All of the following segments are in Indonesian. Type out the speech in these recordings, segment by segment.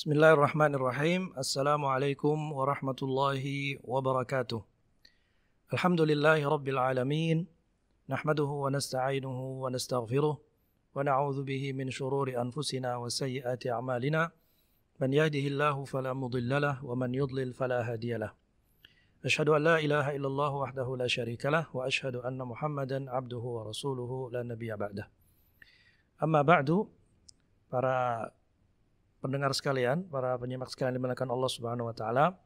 Bismillahirrahmanirrahim. Assalamualaikum warahmatullahi wabarakatuh. Alhamdulillahi rabbil alamin. Nahmaduhu wa nasta'inuhu wa nastaghfiruh. Wa na'udhu bihi min syururi anfusina wa sayyiati a'malina. Man yahdihillahu fala mudhillalah wa man yudlil fala hadiyalah. Ashhadu an la ilaha illallah wahdahu la syarikalah wa ashhadu anna Muhammadan abduhu wa rasuluhu la nabiyya ba'dah. Amma ba'du, para pendengar sekalian, para penyimak sekalian dimuliakan Allah Subhanahu wa taala.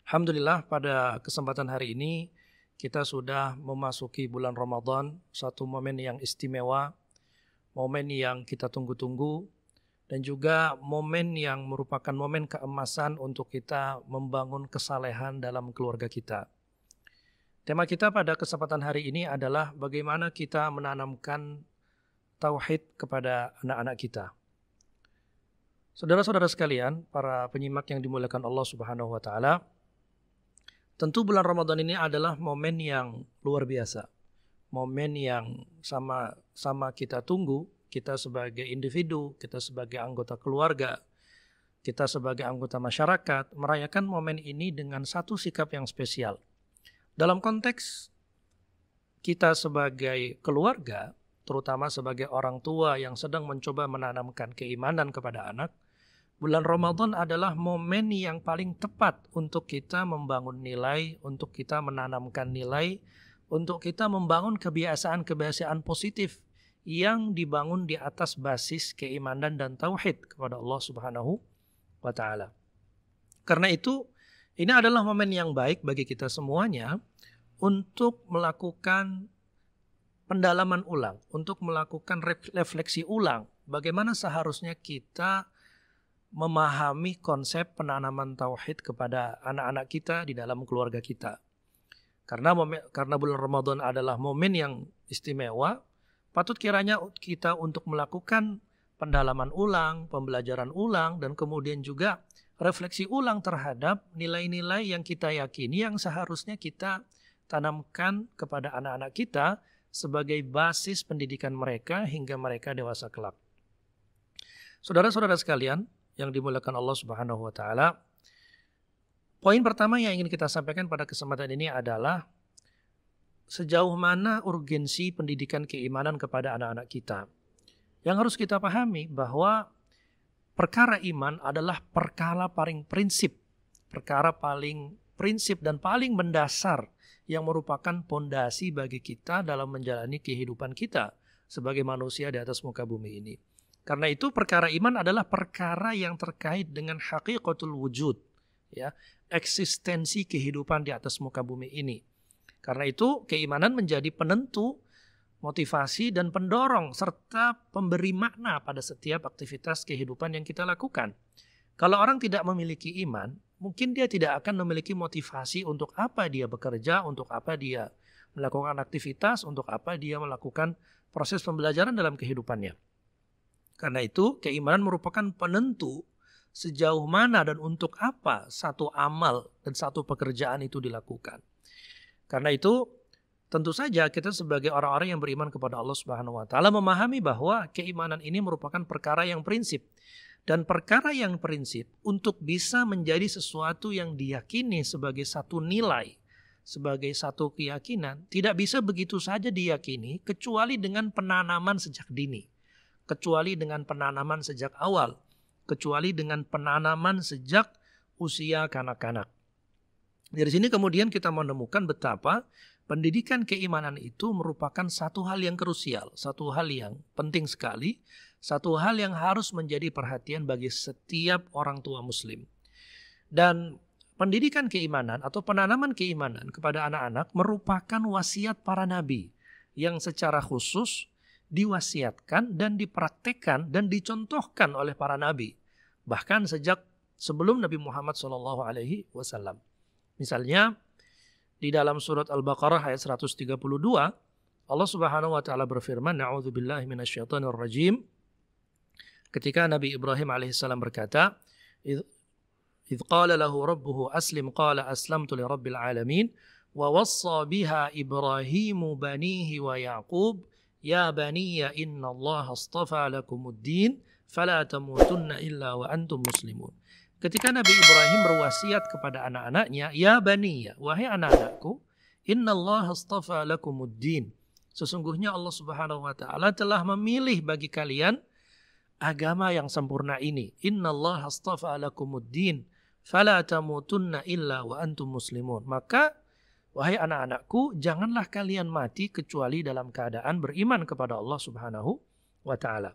Alhamdulillah pada kesempatan hari ini kita sudah memasuki bulan Ramadan, satu momen yang istimewa, momen yang kita tunggu-tunggu dan juga momen yang merupakan momen keemasan untuk kita membangun kesalehan dalam keluarga kita. Tema kita pada kesempatan hari ini adalah bagaimana kita menanamkan tauhid kepada anak-anak kita. Saudara-saudara sekalian, para penyimak yang dimuliakan Allah Subhanahu wa taala, tentu bulan Ramadan ini adalah momen yang luar biasa. Momen yang sama-sama kita tunggu, kita sebagai individu, kita sebagai anggota keluarga, kita sebagai anggota masyarakat merayakan momen ini dengan satu sikap yang spesial. Dalam konteks kita sebagai keluarga, terutama sebagai orang tua yang sedang mencoba menanamkan keimanan kepada anak, bulan Ramadan adalah momen yang paling tepat untuk kita membangun nilai, untuk kita menanamkan nilai, untuk kita membangun kebiasaan-kebiasaan positif yang dibangun di atas basis keimanan dan tauhid kepada Allah Subhanahu wa taala. Karena itu, ini adalah momen yang baik bagi kita semuanya untuk melakukan pendalaman ulang, untuk melakukan refleksi ulang bagaimana seharusnya kita memahami konsep penanaman tauhid kepada anak-anak kita di dalam keluarga kita. Karena bulan Ramadan adalah momen yang istimewa, patut kiranya kita untuk melakukan pendalaman ulang, pembelajaran ulang, dan kemudian juga refleksi ulang terhadap nilai-nilai yang kita yakini yang seharusnya kita tanamkan kepada anak-anak kita sebagai basis pendidikan mereka hingga mereka dewasa kelak. Saudara-saudara sekalian yang dimuliakan Allah Subhanahu wa taala, poin pertama yang ingin kita sampaikan pada kesempatan ini adalah sejauh mana urgensi pendidikan keimanan kepada anak-anak kita. Yang harus kita pahami bahwa perkara iman adalah perkara paling prinsip dan paling mendasar yang merupakan pondasi bagi kita dalam menjalani kehidupan kita sebagai manusia di atas muka bumi ini. Karena itu perkara iman adalah perkara yang terkait dengan haqiqatul wujud, ya, eksistensi kehidupan di atas muka bumi ini. Karena itu keimanan menjadi penentu, motivasi dan pendorong serta pemberi makna pada setiap aktivitas kehidupan yang kita lakukan. Kalau orang tidak memiliki iman, mungkin dia tidak akan memiliki motivasi untuk apa dia bekerja, untuk apa dia melakukan aktivitas, untuk apa dia melakukan proses pembelajaran dalam kehidupannya. Karena itu, keimanan merupakan penentu sejauh mana dan untuk apa satu amal dan satu pekerjaan itu dilakukan. Karena itu, tentu saja kita sebagai orang-orang yang beriman kepada Allah Subhanahu wa taala memahami bahwa keimanan ini merupakan perkara yang prinsip. Dan perkara yang prinsip untuk bisa menjadi sesuatu yang diyakini sebagai satu nilai, sebagai satu keyakinan, tidak bisa begitu saja diyakini kecuali dengan penanaman sejak dini, kecuali dengan penanaman sejak awal, kecuali dengan penanaman sejak usia kanak-kanak. Dari sini kemudian kita menemukan betapa pendidikan keimanan itu merupakan satu hal yang krusial, satu hal yang penting sekali, satu hal yang harus menjadi perhatian bagi setiap orang tua muslim. Dan pendidikan keimanan atau penanaman keimanan kepada anak-anak merupakan wasiat para nabi yang secara khusus diwasiatkan dan dipraktekkan dan dicontohkan oleh para nabi. Bahkan sejak sebelum Nabi Muhammad SAW. Misalnya di dalam surat Al-Baqarah ayat 132, Allah Subhanahu wa taala berfirman, "A'udzubillahi minasyaitonir rajim." Ketika Nabi Ibrahim alaihissalam berkata, "Idz qala lahu rabbuhu aslim qala aslamtu lirabbil alamin wa wassa biha Ibrahimu banihi wa Yaqub ya baniya innallaha astafa lakumuddin fala tamutunna illa wa antum muslimun. Ketika Nabi Ibrahim berwasiat kepada anak-anaknya, ya baniya, wahai anak-anakku, innallaha astafa lakumuddin. Sesungguhnya Allah Subhanahu wa taala telah memilih bagi kalian agama yang sempurna ini. Innallaha astafa lakumuddin fala tamutunna illa wa antum muslimun. Maka wahai anak-anakku, janganlah kalian mati kecuali dalam keadaan beriman kepada Allah Subhanahu wa taala.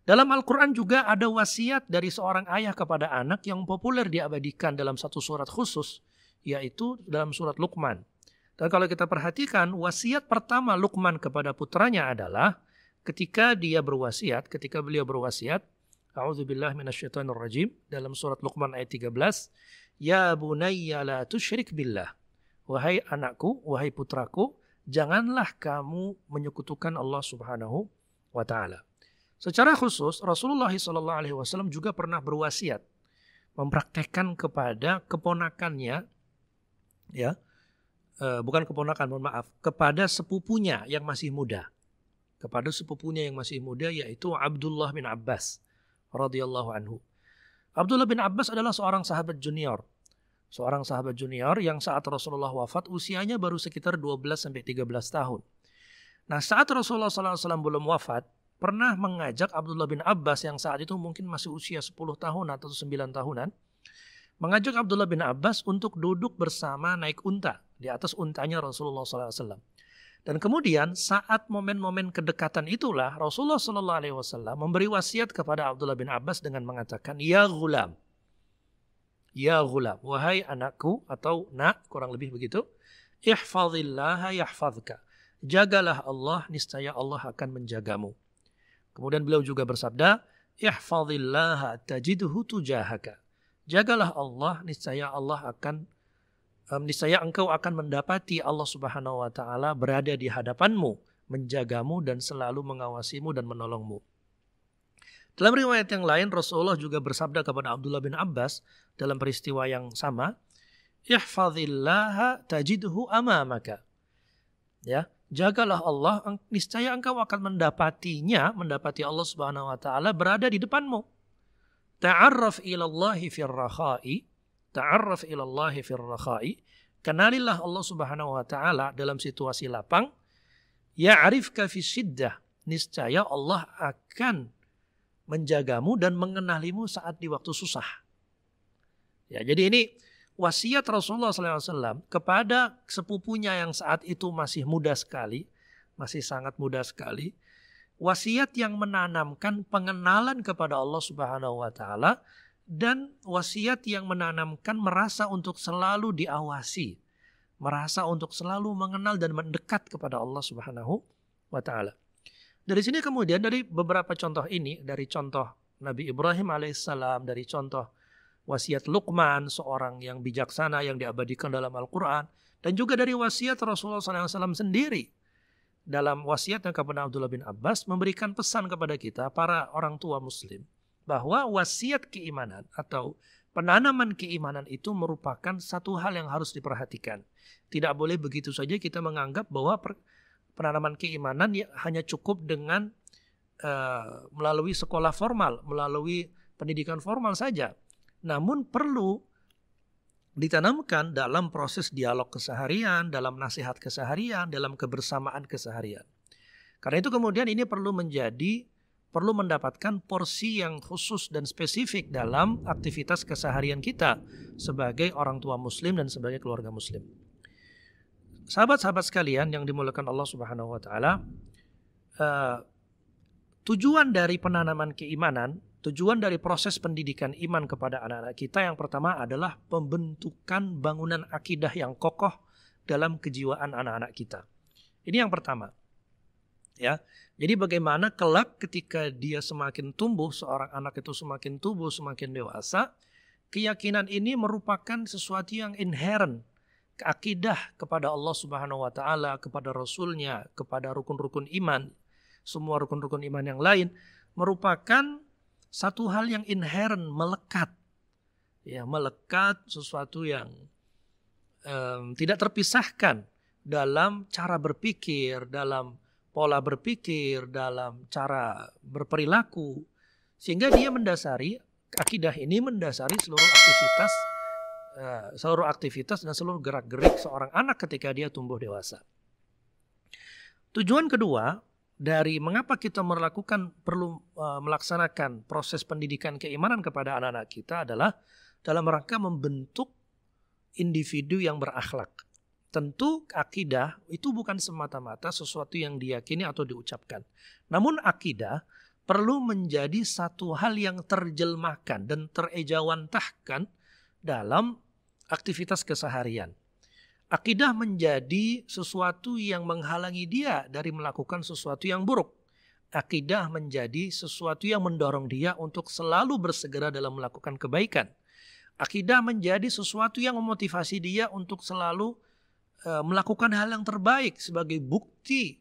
Dalam Al-Quran juga ada wasiat dari seorang ayah kepada anak yang populer diabadikan dalam satu surat khusus, yaitu dalam surat Luqman. Dan kalau kita perhatikan, wasiat pertama Luqman kepada putranya adalah ketika beliau berwasiat, a'udzubillahi minasyaitonirrajim, dalam surat Luqman ayat 13, ya bunayya la tusyrik billah. Wahai anakku, wahai putraku, janganlah kamu menyekutukan Allah Subhanahu wa taala. Secara khusus Rasulullah SAW juga pernah berwasiat mempraktekkan kepada keponakannya, kepada sepupunya yang masih muda. Kepada sepupunya yang masih muda, yaitu Abdullah bin Abbas radhiyallahu anhu. Abdullah bin Abbas adalah seorang sahabat junior. Seorang sahabat junior yang saat Rasulullah wafat usianya baru sekitar 12-13 tahun. Nah, saat Rasulullah SAW belum wafat, pernah mengajak Abdullah bin Abbas yang saat itu mungkin masih usia 10 tahun atau 9 tahunan, mengajak Abdullah bin Abbas untuk duduk bersama naik unta di atas untanya Rasulullah SAW. Dan kemudian saat momen-momen kedekatan itulah Rasulullah SAW memberi wasiat kepada Abdullah bin Abbas dengan mengatakan, ya ghulam, wahai anakku, atau nak, kurang lebih begitu, ihfazillaha yahfazka, jagalah Allah, niscaya Allah akan menjagamu. Kemudian beliau juga bersabda, ihfazillaha tajidhu tujahaka. Jagalah Allah, niscaya engkau akan mendapati Allah Subhanahu wa taala berada di hadapanmu, menjagamu dan selalu mengawasimu dan menolongmu. Dalam riwayat yang lain Rasulullah juga bersabda kepada Abdullah bin Abbas dalam peristiwa yang sama, ihfazillaha tajidhu amamaka. Ya, jagalah Allah, niscaya engkau akan mendapati Allah Subhanahu wa taala berada di depanmu. Ta'arraf ilallahi fir rakhai, kenalilah Allah Subhanahu wa taala dalam situasi lapang, ya'rifka fi syiddah, niscaya Allah akan menjagamu dan mengenalimu saat di waktu susah. Ya, jadi ini wasiat Rasulullah SAW kepada sepupunya yang saat itu masih muda sekali, masih sangat muda sekali. Wasiat yang menanamkan pengenalan kepada Allah Subhanahu wa taala dan wasiat yang menanamkan merasa untuk selalu diawasi, merasa untuk selalu mengenal dan mendekat kepada Allah Subhanahu wa taala. Dari sini kemudian dari beberapa contoh ini, dari contoh Nabi Ibrahim alaihissalam, dari contoh wasiat Luqman, seorang yang bijaksana yang diabadikan dalam Al-Quran, dan juga dari wasiat Rasulullah SAW sendiri. Dalam wasiatnya kepada Abdullah bin Abbas memberikan pesan kepada kita, para orang tua muslim, bahwa wasiat keimanan atau penanaman keimanan itu merupakan satu hal yang harus diperhatikan. Tidak boleh begitu saja kita menganggap bahwa penanaman keimanan hanya cukup dengan melalui sekolah formal, melalui pendidikan formal saja. Namun perlu ditanamkan dalam proses dialog keseharian, dalam nasihat keseharian, dalam kebersamaan keseharian. Karena itu kemudian ini perlu mendapatkan porsi yang khusus dan spesifik dalam aktivitas keseharian kita sebagai orang tua muslim dan sebagai keluarga muslim. Sahabat-sahabat sekalian yang dimuliakan Allah Subhanahu wa taala, tujuan dari penanaman keimanan, tujuan dari proses pendidikan iman kepada anak-anak kita yang pertama adalah pembentukan bangunan akidah yang kokoh dalam kejiwaan anak-anak kita. Ini yang pertama. Ya. Jadi bagaimana kelak ketika dia semakin tumbuh, seorang anak itu semakin tumbuh, semakin dewasa, keyakinan ini merupakan sesuatu yang inherent, akidah kepada Allah Subhanahu wa taala, kepada Rasulnya, kepada rukun-rukun iman, semua rukun-rukun iman yang lain merupakan satu hal yang inherent, melekat. Ya, melekat, sesuatu yang tidak terpisahkan dalam cara berpikir, dalam pola berpikir, dalam cara berperilaku, Sehingga dia mendasari, akidah ini mendasari seluruh aktivitas dan seluruh gerak-gerik seorang anak ketika dia tumbuh dewasa. Tujuan kedua dari mengapa kita perlu melaksanakan proses pendidikan keimanan kepada anak-anak kita adalah dalam rangka membentuk individu yang berakhlak. Tentu akidah itu bukan semata-mata sesuatu yang diyakini atau diucapkan. Namun akidah perlu menjadi satu hal yang terjemahkan dan terejawantahkan dalam aktivitas keseharian. Akidah menjadi sesuatu yang menghalangi dia dari melakukan sesuatu yang buruk. Akidah menjadi sesuatu yang mendorong dia untuk selalu bersegera dalam melakukan kebaikan. Akidah menjadi sesuatu yang memotivasi dia untuk selalu melakukan hal yang terbaik sebagai bukti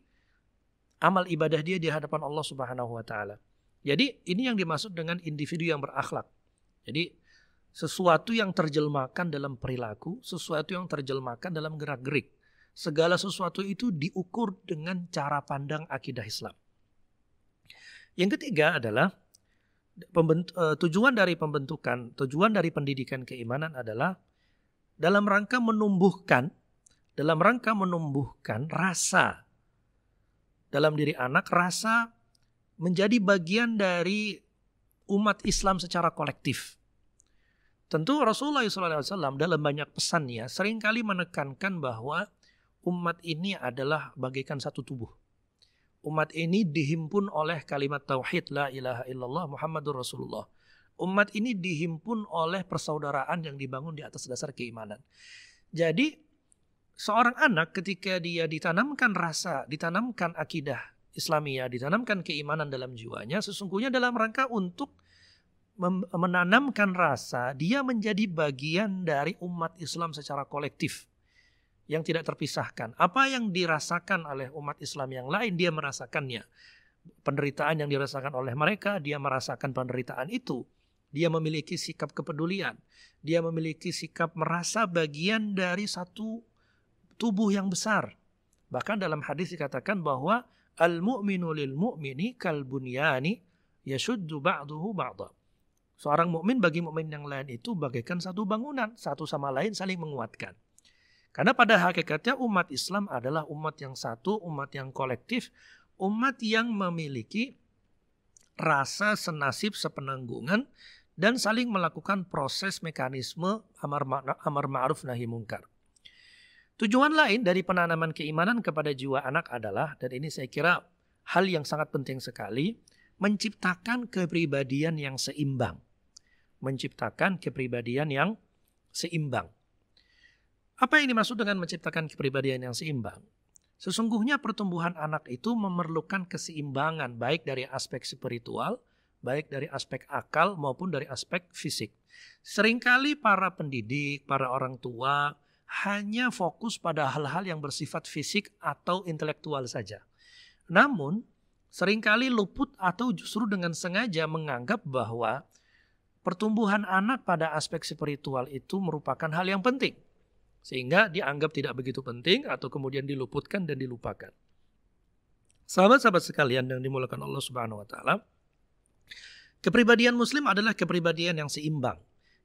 amal ibadah dia di hadapan Allah Subhanahu wa taala. Jadi ini yang dimaksud dengan individu yang berakhlak. Jadi sesuatu yang terjemahkan dalam perilaku, sesuatu yang terjemahkan dalam gerak-gerik. Segala sesuatu itu diukur dengan cara pandang akidah Islam. Yang ketiga adalah tujuan dari pendidikan keimanan adalah dalam rangka menumbuhkan rasa dalam diri anak, rasa menjadi bagian dari umat Islam secara kolektif. Tentu Rasulullah SAW dalam banyak pesannya seringkali menekankan bahwa umat ini adalah bagaikan satu tubuh. Umat ini dihimpun oleh kalimat tauhid la ilaha illallah Muhammadur Rasulullah. Umat ini dihimpun oleh persaudaraan yang dibangun di atas dasar keimanan. Jadi seorang anak ketika dia ditanamkan akidah Islamiyah, ditanamkan keimanan dalam jiwanya, sesungguhnya dalam rangka untuk menanamkan rasa dia menjadi bagian dari umat Islam secara kolektif yang tidak terpisahkan. Apa yang dirasakan oleh umat Islam yang lain, dia merasakannya. Penderitaan yang dirasakan oleh mereka, dia merasakan penderitaan itu. Dia memiliki sikap kepedulian. Dia memiliki sikap merasa bagian dari satu tubuh yang besar. Bahkan dalam hadis dikatakan bahwa al-mu'minu lil-mu'mini kal-bunyani yashuddu ba'duhu ba'da. Seorang mukmin bagi mukmin yang lain itu bagaikan satu bangunan, satu sama lain saling menguatkan. Karena pada hakikatnya umat Islam adalah umat yang satu, umat yang kolektif, umat yang memiliki rasa senasib sepenanggungan dan saling melakukan proses mekanisme amar ma'ruf nahi mungkar. Tujuan lain dari penanaman keimanan kepada jiwa anak adalah, dan ini saya kira hal yang sangat penting sekali, menciptakan kepribadian yang seimbang. Menciptakan kepribadian yang seimbang. Apa yang dimaksud dengan menciptakan kepribadian yang seimbang? Sesungguhnya pertumbuhan anak itu memerlukan keseimbangan baik dari aspek spiritual, baik dari aspek akal maupun dari aspek fisik. Seringkali para pendidik, para orang tua hanya fokus pada hal-hal yang bersifat fisik atau intelektual saja. Namun, seringkali luput atau justru dengan sengaja menganggap bahwa pertumbuhan anak pada aspek spiritual itu merupakan hal yang penting. Sehingga dianggap tidak begitu penting atau kemudian diluputkan dan dilupakan. Sahabat-sahabat sekalian yang dimuliakan Allah Subhanahu wa taala, kepribadian muslim adalah kepribadian yang seimbang.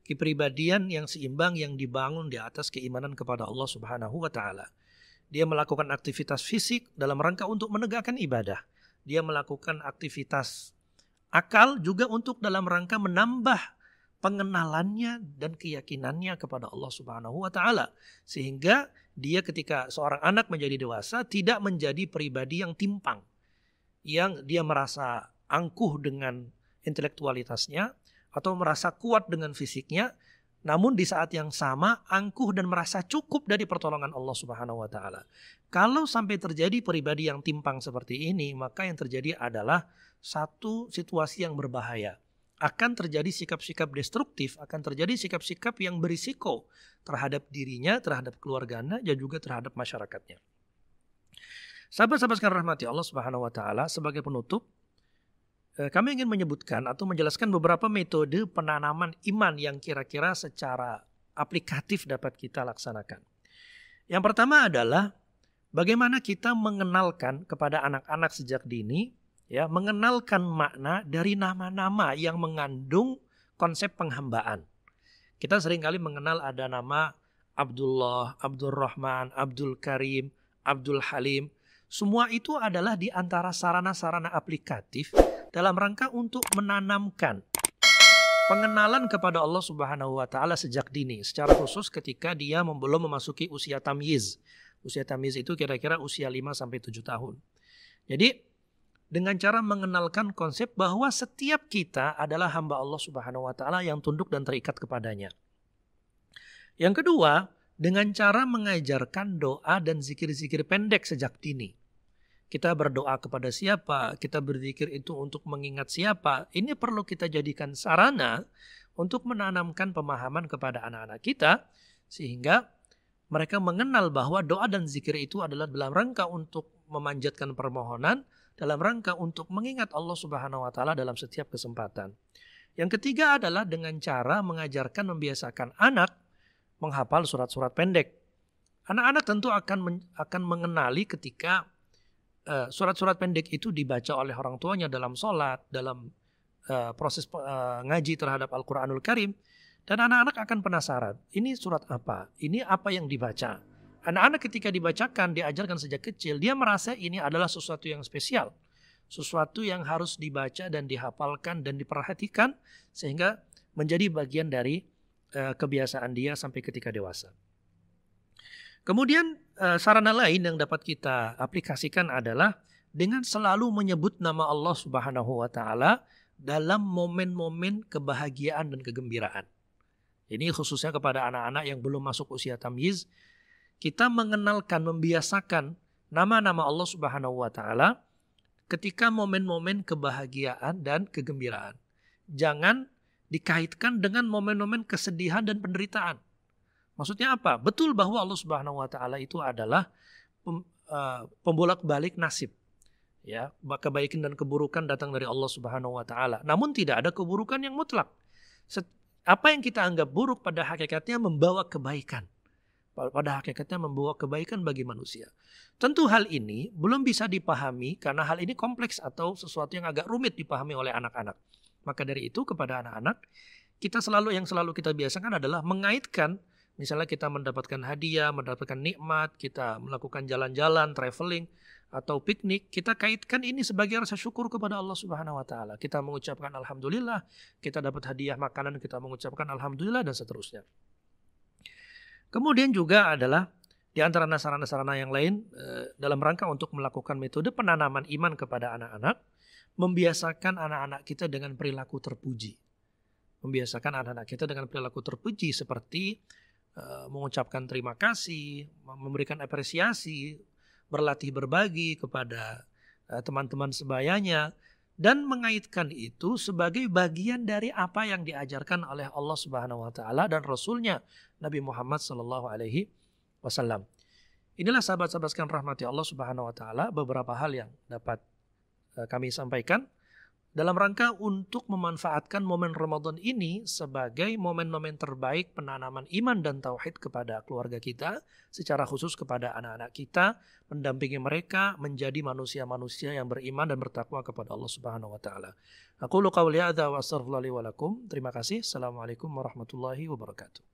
Kepribadian yang seimbang yang dibangun di atas keimanan kepada Allah Subhanahu wa taala. Dia melakukan aktivitas fisik dalam rangka untuk menegakkan ibadah. Dia melakukan aktivitas akal juga untuk dalam rangka menambah pengenalannya dan keyakinannya kepada Allah Subhanahu wa taala. Sehingga dia ketika seorang anak menjadi dewasa tidak menjadi pribadi yang timpang. Yang dia merasa angkuh dengan intelektualitasnya atau merasa kuat dengan fisiknya, namun di saat yang sama angkuh dan merasa cukup dari pertolongan Allah Subhanahu wa taala. Kalau sampai terjadi pribadi yang timpang seperti ini, maka yang terjadi adalah satu situasi yang berbahaya. Akan terjadi sikap-sikap destruktif, akan terjadi sikap-sikap yang berisiko terhadap dirinya, terhadap keluarganya, dan juga terhadap masyarakatnya. Sahabat-sahabat sekalian rahmati Allah Subhanahu wa taala, sebagai penutup, kami ingin menyebutkan atau menjelaskan beberapa metode penanaman iman yang kira-kira secara aplikatif dapat kita laksanakan. Yang pertama adalah bagaimana kita mengenalkan kepada anak-anak sejak dini Ya, mengenalkan makna dari nama-nama yang mengandung konsep penghambaan. Kita seringkali mengenal ada nama Abdullah, Abdurrahman, Abdul Karim, Abdul Halim. Semua itu adalah di antara sarana-sarana aplikatif dalam rangka untuk menanamkan pengenalan kepada Allah Subhanahu wa taala sejak dini, secara khusus ketika dia belum memasuki usia tamyiz. Usia tamyiz itu kira-kira usia 5 sampai 7 tahun. Jadi dengan cara mengenalkan konsep bahwa setiap kita adalah hamba Allah Subhanahu wa taala yang tunduk dan terikat kepadanya. Yang kedua, dengan cara mengajarkan doa dan zikir-zikir pendek sejak dini. Kita berdoa kepada siapa, kita berzikir itu untuk mengingat siapa. Ini perlu kita jadikan sarana untuk menanamkan pemahaman kepada anak-anak kita, sehingga mereka mengenal bahwa doa dan zikir itu adalah dalam rangka untuk memanjatkan permohonan, dalam rangka untuk mengingat Allah Subhanahu wa taala dalam setiap kesempatan. Yang ketiga adalah dengan cara mengajarkan, membiasakan anak menghafal surat-surat pendek. Anak-anak tentu akan mengenali ketika surat-surat pendek itu dibaca oleh orang tuanya dalam sholat, dalam proses ngaji terhadap Al-Quranul Karim. Dan anak-anak akan penasaran, ini surat apa? Ini apa yang dibaca? Anak-anak ketika dibacakan, diajarkan sejak kecil, dia merasa ini adalah sesuatu yang spesial. Sesuatu yang harus dibaca dan dihafalkan dan diperhatikan sehingga menjadi bagian dari kebiasaan dia sampai ketika dewasa. Kemudian sarana lain yang dapat kita aplikasikan adalah dengan selalu menyebut nama Allah Subhanahu wa taala dalam momen-momen kebahagiaan dan kegembiraan. Ini khususnya kepada anak-anak yang belum masuk usia tamyiz. Kita mengenalkan, membiasakan nama-nama Allah Subhanahu wa taala ketika momen-momen kebahagiaan dan kegembiraan. Jangan dikaitkan dengan momen-momen kesedihan dan penderitaan. Maksudnya apa? Betul bahwa Allah Subhanahu wa taala itu adalah pembolak-balik nasib. Ya, kebaikan dan keburukan datang dari Allah Subhanahu wa taala. Namun tidak ada keburukan yang mutlak. Apa yang kita anggap buruk pada hakikatnya membawa kebaikan. Pada hakikatnya membawa kebaikan bagi manusia. Tentu hal ini belum bisa dipahami karena hal ini kompleks atau sesuatu yang agak rumit dipahami oleh anak-anak. Maka dari itu kepada anak-anak, yang selalu kita biasakan adalah mengaitkan, misalnya kita mendapatkan hadiah, mendapatkan nikmat, kita melakukan jalan-jalan, traveling, atau piknik, kita kaitkan ini sebagai rasa syukur kepada Allah Subhanahu wa taala. Kita mengucapkan alhamdulillah, kita dapat hadiah makanan, kita mengucapkan alhamdulillah dan seterusnya. Kemudian juga adalah di antara sarana-sarana yang lain dalam rangka untuk melakukan metode penanaman iman kepada anak-anak, membiasakan anak-anak kita dengan perilaku terpuji. Membiasakan anak-anak kita dengan perilaku terpuji seperti mengucapkan terima kasih, memberikan apresiasi, berlatih berbagi kepada teman-teman sebayanya, dan mengaitkan itu sebagai bagian dari apa yang diajarkan oleh Allah Subhanahu wa taala dan Rasulnya Nabi Muhammad sallallahu alaihi wasallam. Inilah sahabat-sahabat sekalian rahmati Allah Subhanahu wa taala beberapa hal yang dapat kami sampaikan dalam rangka untuk memanfaatkan momen Ramadan ini sebagai momen-momen terbaik penanaman iman dan tauhid kepada keluarga kita, secara khusus kepada anak-anak kita, mendampingi mereka menjadi manusia-manusia yang beriman dan bertakwa kepada Allah Subhanahu wa taala. Aqulu qouli hadza wa astaghfirullahi wa lakum. Terima kasih. Assalamualaikum warahmatullahi wabarakatuh.